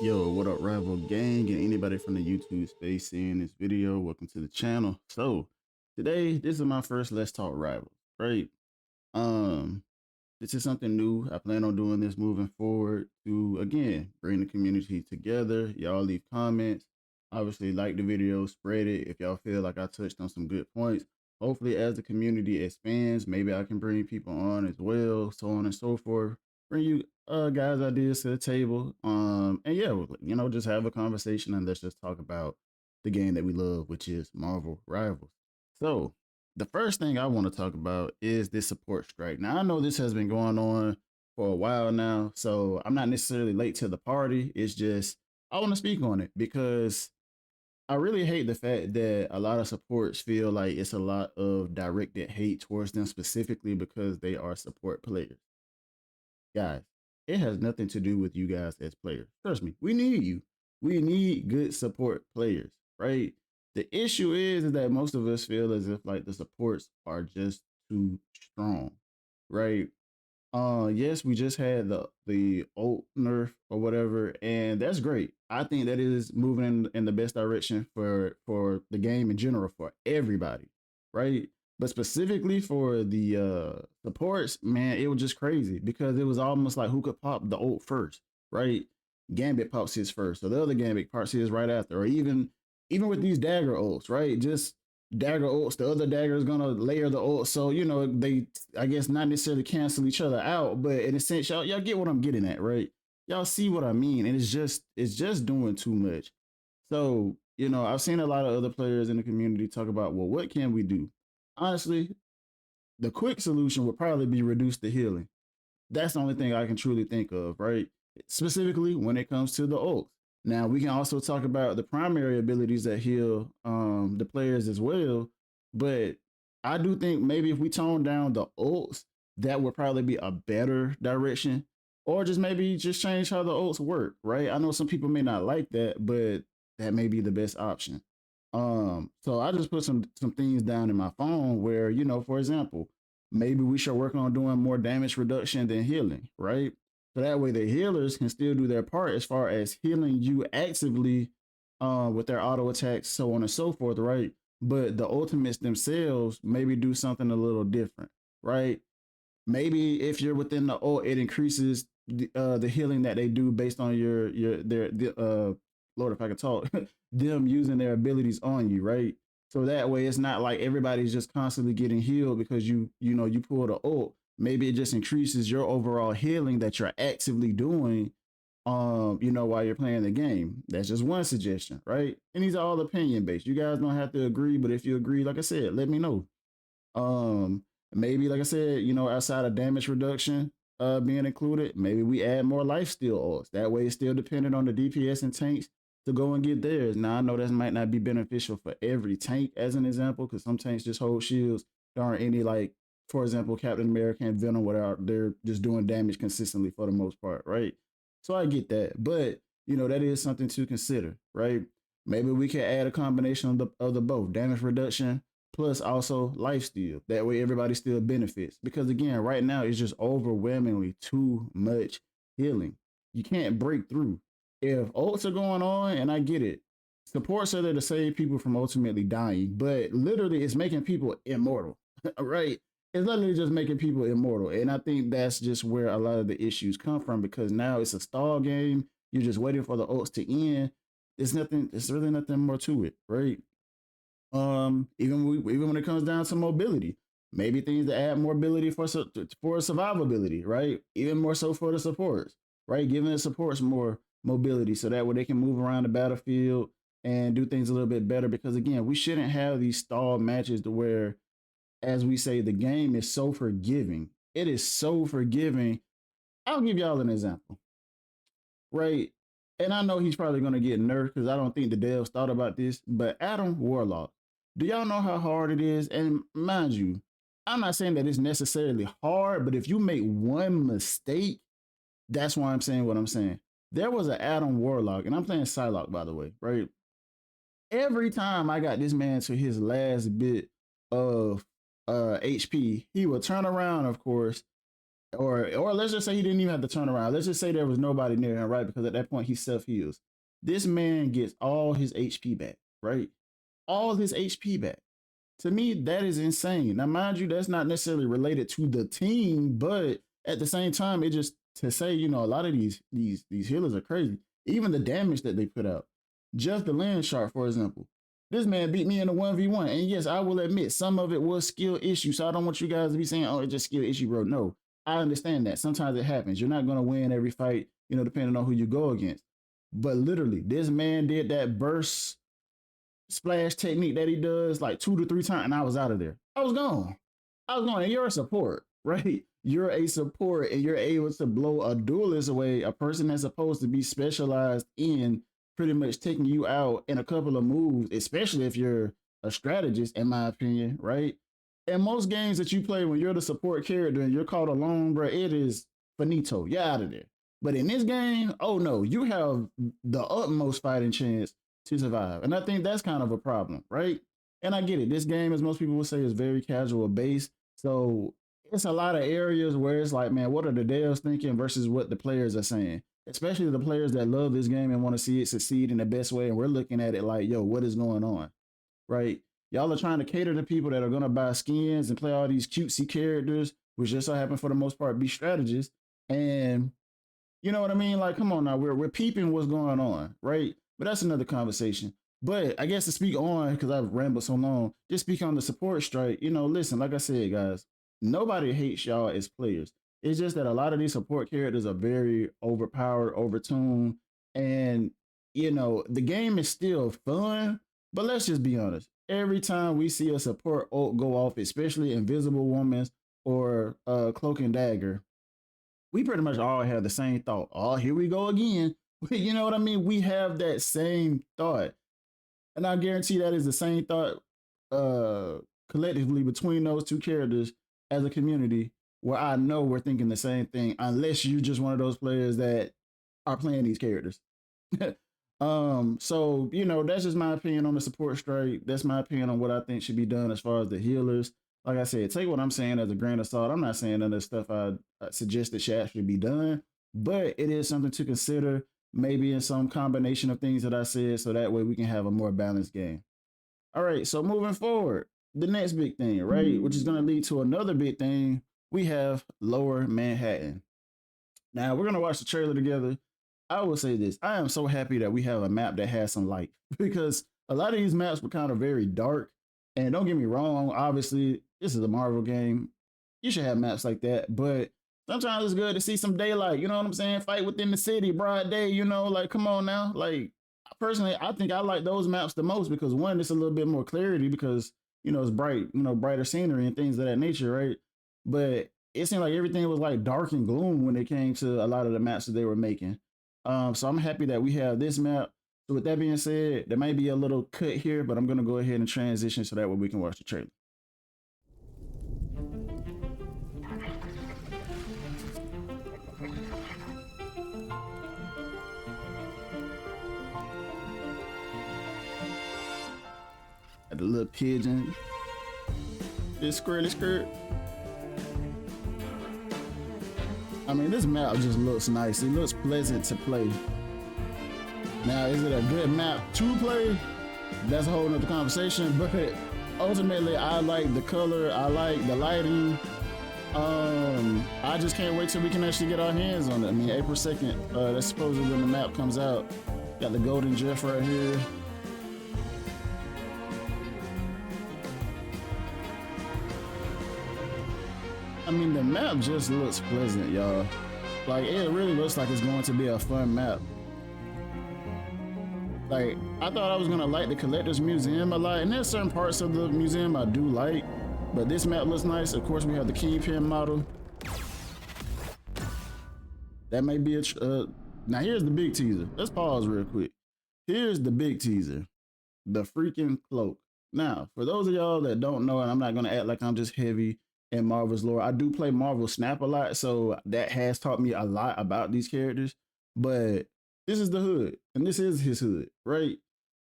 Yo, what up, Rival Gang, and anybody from the YouTube space seeing this video? Welcome to the channel. So, today, this is my first Let's Talk Rivals, right? Um, this is something new. I plan on doing this moving forward to, again, bring the community together. Y'all leave comments. Obviously, like the video, spread it if y'all feel like I touched on some good points. Hopefully, as the community expands, maybe I can bring people on as well, so on and so forth. Bring you guys ideas to the table. And yeah, just have a conversation and let's just talk about the game that we love, which is Marvel Rivals. So, the first thing I want to talk about is this support strike. Now, I know this has been going on for a while now, so I'm not necessarily late to the party. It's just I want to speak on it because I really hate the fact that a lot of supports feel like it's a lot of directed hate towards them specifically because they are support players. Guys, it has nothing to do with you guys as players. Trust me, we need you. We need good support players, right? The issue is that most of us feel as if like the supports are just too strong, right? Yes, we just had the old nerf or whatever, and that's great. I think that is moving in the best direction for the game in general for everybody, right? But specifically for the supports, man, it was just crazy because it was almost like who could pop the ult first, right? Gambit pops his first, so the other Gambit pops his right after, or even with these dagger ults, right? Just dagger ults, the other dagger is gonna layer the ult. So, they I guess not necessarily cancel each other out, but in a sense, y'all get what I'm getting at, right? Y'all see what I mean. And it's just doing too much. So, I've seen a lot of other players in the community talk about, well, what can we do? Honestly, the quick solution would probably be reduce the healing. That's the only thing I can truly think of, right? Specifically when it comes to the ults. Now we can also talk about the primary abilities that heal the players as well, but I do think maybe if we tone down the ults, that would probably be a better direction, or just maybe just change how the ults work, right? I know some people may not like that, but that may be the best option. So I just put some things down in my phone where for example, maybe we should work on doing more damage reduction than healing, right? So that way the healers can still do their part as far as healing you actively with their auto attacks, so on and so forth, right? But the ultimates themselves maybe do something a little different, right? Maybe if you're within the ult, it increases the healing that they do based on their Lord, if I could talk, them using their abilities on you, right? So that way, it's not like everybody's just constantly getting healed because you pull the ult. Maybe it just increases your overall healing that you're actively doing, while you're playing the game. That's just one suggestion, right? And these are all opinion based. You guys don't have to agree, but if you agree, like I said, let me know. Maybe like I said, outside of damage reduction being included, maybe we add more life steal odds. That way it's still dependent on the DPS and tanks to go and get theirs. Now I know that might not be beneficial for every tank as an example, because some tanks just hold shields. There aren't any, like, for example, Captain America and Venom without they're just doing damage consistently for the most part, right? So I get that. But that is something to consider, right? Maybe we can add a combination of the both damage reduction plus also life steal. That way everybody still benefits. Because again, right now it's just overwhelmingly too much healing. You can't break through. If ults are going on, and I get it, supports are there to save people from ultimately dying, but literally it's making people immortal, right? It's literally just making people immortal. And I think that's just where a lot of the issues come from because now it's a stall game. You're just waiting for the ults to end. It's really nothing more to it, right? Even when it comes down to mobility, maybe things that add more ability for survivability, right? Even more so for the supports, right? Giving the supports more mobility so that way they can move around the battlefield and do things a little bit better. Because again, we shouldn't have these stall matches to where, as we say, the game is so forgiving. It is so forgiving. I'll give y'all an example, right? And I know he's probably going to get nerfed because I don't think the devs thought about this, but Adam Warlock, do y'all know how hard it is? And mind you, I'm not saying that it's necessarily hard, but if you make one mistake, that's why I'm saying what I'm saying. There was an Adam Warlock, and I'm playing Psylocke, by the way, right? Every time I got this man to his last bit of HP, he would turn around, of course, or let's just say he didn't even have to turn around. Let's just say there was nobody near him, right? Because at that point he self heals. This man gets all his HP back, right? All his HP back. To me, that is insane. Now, mind you, that's not necessarily related to the team, but at the same time, it just to say, a lot of these healers are crazy. Even the damage that they put out. Just the land shark, for example. This man beat me in a 1v1. And yes, I will admit some of it was skill issue. So I don't want you guys to be saying, oh, it's just skill issue, bro. No, I understand that. Sometimes it happens. You're not gonna win every fight, depending on who you go against. But literally, this man did that burst splash technique that he does like 2 to 3 times, and I was out of there. I was gone. I was gone. And you're a support, right? You're a support, and you're able to blow a duelist away, a person that's supposed to be specialized in pretty much taking you out in a couple of moves, especially if you're a strategist, in my opinion, right? In most games that you play when you're the support character and you're called alone, bro, it is finito. You're out of there. But in this game, oh no, you have the utmost fighting chance to survive. And I think that's kind of a problem, right? And I get it. This game, as most people would say, is very casual based. So it's a lot of areas where it's like, man, what are the devs thinking versus what the players are saying? Especially the players that love this game and want to see it succeed in the best way. And we're looking at it like, yo, what is going on? Right? Y'all are trying to cater to people that are going to buy skins and play all these cutesy characters, which just so happen for the most part be strategists. And you know what I mean? Like, come on now, we're peeping what's going on, right? But that's another conversation. But I guess to speak on, because I've rambled so long, just speak on the support strike. Listen, like I said, guys, nobody hates y'all as players. It's just that a lot of these support characters are very overpowered, overtuned, and the game is still fun. But let's just be honest. Every time we see a support ult go off, especially Invisible Woman's or Cloak and Dagger, we pretty much all have the same thought. Oh, here we go again. You know what I mean? We have that same thought. And I guarantee that is the same thought uh collectively between those two characters as a community where I know we're thinking the same thing, unless you're just one of those players that are playing these characters. So that's just my opinion on the support strike. That's my opinion on what I think should be done as far as the healers. Like I said, take what I'm saying as a grain of salt. I'm not saying none of the stuff I suggest that should actually be done, but it is something to consider, maybe in some combination of things that I said, so that way we can have a more balanced game. All right, so moving forward, the next big thing, right, which is going to lead to another big thing, we have Lower Manhattan. Now we're gonna watch the trailer together. I will say this: I am so happy that we have a map that has some light because a lot of these maps were kind of very dark. And don't get me wrong, obviously this is a Marvel game. You should have maps like that, but sometimes it's good to see some daylight. You know what I'm saying? Fight within the city, broad day. Like come on now. Like personally, I think I like those maps the most because one, it's a little bit more clarity because it's bright, brighter scenery and things of that nature, right? But it seemed like everything was like dark and gloom when it came to a lot of the maps that they were making. So I'm happy that we have this map. So with that being said, there might be a little cut here, but I'm gonna go ahead and transition so that way we can watch the trailer. Got the little pigeon. This skirt. I mean, this map just looks nice. It looks pleasant to play. Now, is it a good map to play? That's a whole nother conversation. But ultimately, I like the color. I like the lighting. I just can't wait till we can actually get our hands on it. I mean, April 2nd, that's supposedly when the map comes out. Got the Golden Jeff right here. I mean, the map just looks pleasant, y'all. Like, it really looks like it's going to be a fun map. Like, I thought I was gonna like the Collector's Museum a lot, and there's certain parts of the museum I do like, but this map looks nice. Of course, we have the Kingpin model. That may be now here's the big teaser. Let's pause real quick. Here's the big teaser. The freaking cloak. Now, for those of y'all that don't know, and I'm not gonna act like I'm just heavy in Marvel's lore, I do play Marvel Snap a lot, so that has taught me a lot about these characters. But this is the hood, and this is his hood, right?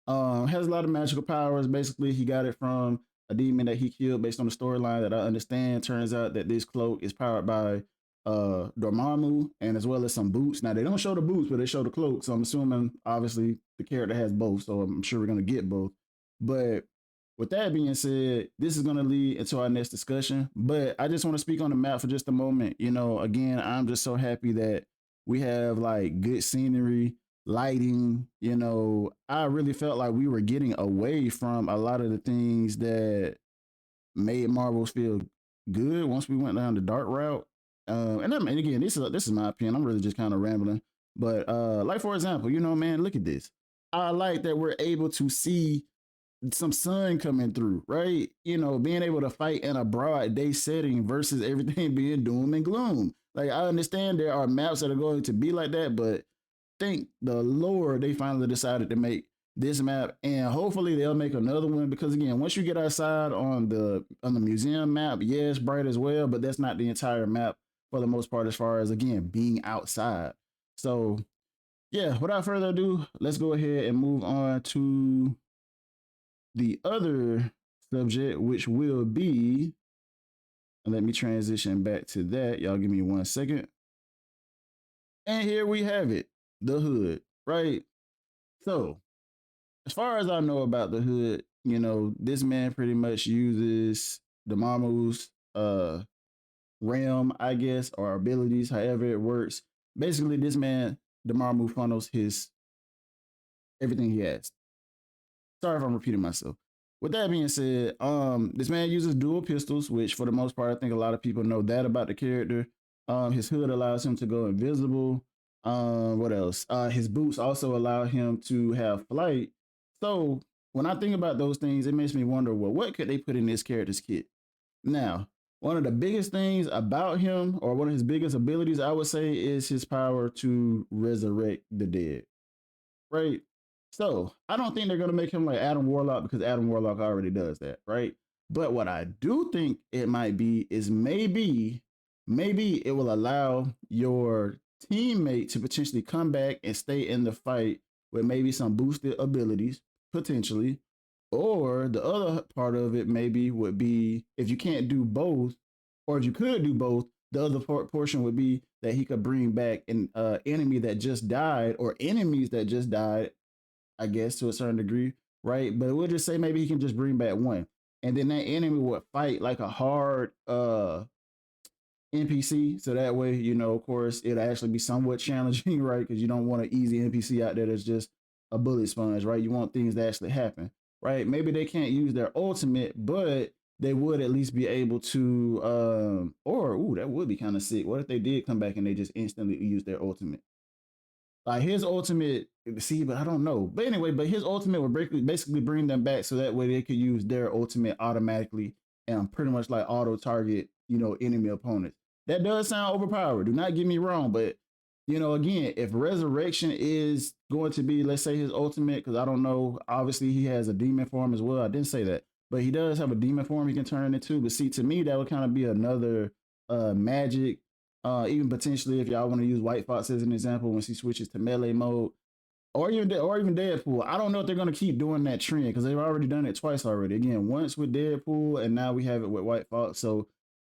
Has a lot of magical powers. Basically, he got it from a demon that he killed based on the storyline that I understand. Turns out that this cloak is powered by Dormammu, and as well as some boots. Now they don't show the boots, but they show the cloak. So I'm assuming obviously the character has both. So I'm sure we're gonna get both. But with that being said, this is gonna lead into our next discussion. But I just want to speak on the map for just a moment. You know, again, I'm just so happy that we have like good scenery, lighting. You know, I really felt like we were getting away from a lot of the things that made Marvels feel good once we went down the dark route. And again, this is my opinion. I'm really just kind of rambling, but like for example, you know, man, look at this. I like that we're able to see some sun coming through, right? You know, being able to fight in a broad day setting versus everything being doom and gloom. Like I understand there are maps that are going to be like that, but thank the Lord they finally decided to make this map, and hopefully they'll make another one because again, once you get outside on the museum map, yeah, it's bright as well, but that's not the entire map for the most part as far as again being outside. So yeah, without further ado, let's go ahead and move on to the other subject, which will be. And let me transition back to that. Y'all give me 1 second. And here we have it, the hood, right? So as far as I know about the hood, you know, this man pretty much uses the Mamu's realm, I guess, or abilities, however it works. Basically, this man, the Mamu funnels his everything he has. Sorry if I'm repeating myself. With that being said, this man uses dual pistols, which for the most part, I think a lot of people know that about the character. His hood allows him to go invisible. What else? His boots also allow him to have flight. So when I think about those things, it makes me wonder, well, what could they put in this character's kit? Now, one of the biggest things about him, or one of his biggest abilities, I would say, is his power to resurrect the dead, right? So I don't think they're gonna make him like Adam Warlock because Adam Warlock already does that, right? But what I do think it might be is maybe it will allow your teammate to potentially come back and stay in the fight with maybe some boosted abilities, potentially. Or the other part of it maybe would be if you can't do both, or if you could do both, the other portion would be that he could bring back an enemy that just died or enemies that just died, I guess, to a certain degree, right? But we'll just say maybe he can just bring back one. And then that enemy would fight like a hard NPC. So that way, you know, of course, it'll actually be somewhat challenging, right? Because you don't want an easy NPC out there that's just a bullet sponge, right? You want things to actually happen, right? Maybe they can't use their ultimate, but they would at least be able to or ooh, that would be kind of sick. What if they did come back and they just instantly use their ultimate? Like his ultimate, see, but I don't know. But anyway, but his ultimate would basically bring them back so that way they could use their ultimate automatically and pretty much like auto target, you know, enemy opponents. That does sound overpowered. Do not get me wrong, but you know, again, if resurrection is going to be, let's say, his ultimate, because I don't know, obviously he has a demon form as well. I didn't say that, but he does have a demon form he can turn into. But see, to me, that would kind of be another magic, even potentially if y'all want to use White Fox as an example when she switches to melee mode, or even Deadpool. I don't know if they're gonna keep doing that trend because they've already done it twice already. Again, once with Deadpool, and now we have it with White Fox. So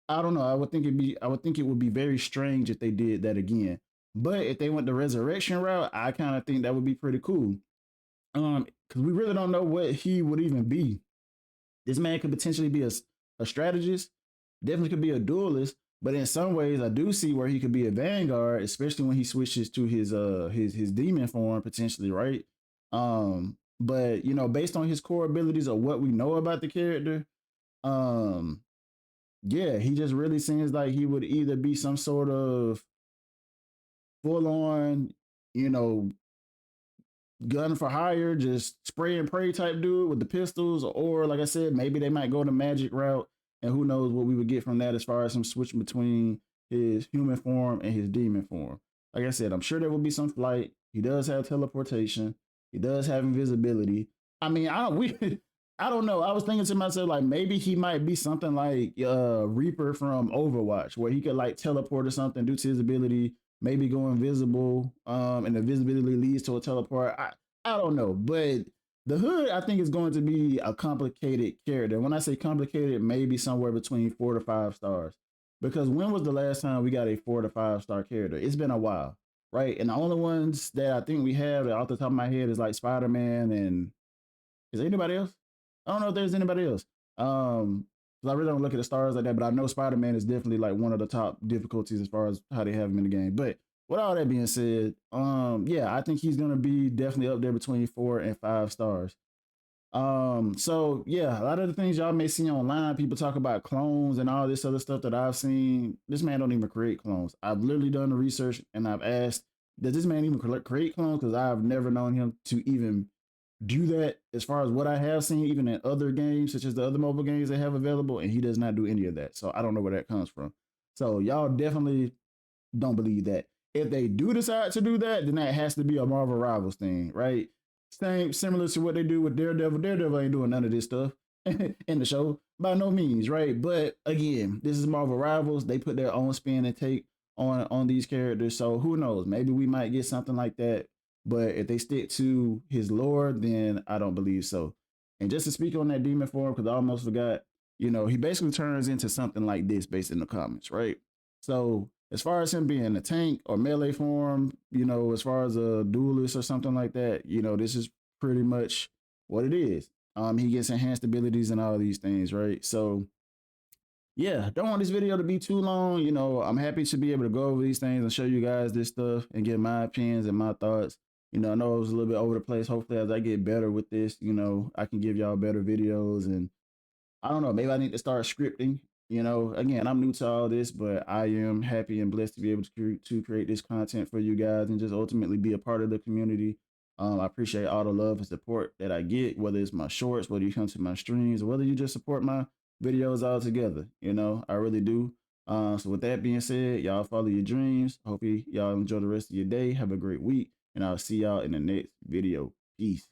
I don't know. I would think it would be very strange if they did that again. But if they went the resurrection route, I kind of think that would be pretty cool. Because we really don't know what he would even be. This man could potentially be a strategist, definitely could be a duelist, but in some ways I do see where he could be a vanguard, especially when he switches to his demon form potentially, right? But you know, based on his core abilities or what we know about the character, um, yeah, he just really seems like he would either be some sort of full on, you know, gun for hire, just spray and pray type dude with the pistols, or like I said, maybe they might go the magic route, and who knows what we would get from that as far as him switching between his human form and his demon form. Like I said, I'm sure there will be some flight. He does have teleportation. He does have invisibility. I mean, I don't we I don't know. I was thinking to myself like maybe he might be something like Reaper from Overwatch, where he could like teleport or something due to his ability, maybe go invisible, and the visibility leads to a teleport. I don't know, but the hood I think is going to be a complicated character. When I say complicated, maybe somewhere between 4 to 5 stars. Because when was the last time we got a 4 to 5 star character? It's been a while, right? And the only ones that I think we have off the top of my head is like Spider Man and is there anybody else? I don't know if there's anybody else. Um, 'Cause I really don't look at the stars like that, but I know Spider Man is definitely like one of the top difficulties as far as how they have him in the game. But with all that being said, yeah, I think he's gonna be definitely up there between 4 and 5 stars. So yeah, a lot of the things y'all may see online, people talk about clones and all this other stuff that I've seen. This man don't even create clones. I've literally done the research and I've asked, does this man even create clones? Because I've never known him to even do that as far as what I have seen, even in other games, such as the other mobile games they have available, and he does not do any of that. So I don't know where that comes from. So y'all definitely don't believe that. If they do decide to do that, then that has to be a Marvel Rivals thing, right? Same, similar to what they do with Daredevil. Daredevil ain't doing none of this stuff in the show by no means, right? But again, this is Marvel Rivals. They put their own spin and take on these characters. So who knows? Maybe we might get something like that. But if they stick to his lore, then I don't believe so. And just to speak on that demon form, because I almost forgot, he basically turns into something like this based in the comics, right? So as far as him being a tank or melee form, as far as a duelist or something like that, this is pretty much what it is. He gets enhanced abilities and all these things, right? So yeah, don't want this video to be too long. I'm happy to be able to go over these things and show you guys this stuff and get my opinions and my thoughts. I know it was a little bit over the place. Hopefully, as I get better with this, I can give y'all better videos and I don't know. Maybe I need to start scripting. Again, I'm new to all this, but I am happy and blessed to be able to create this content for you guys and just ultimately be a part of the community. I appreciate all the love and support that I get, whether it's my shorts, whether you come to my streams, or whether you just support my videos altogether. I really do. So with that being said, y'all follow your dreams. Hopefully y'all enjoy the rest of your day. Have a great week, and I'll see y'all in the next video. Peace.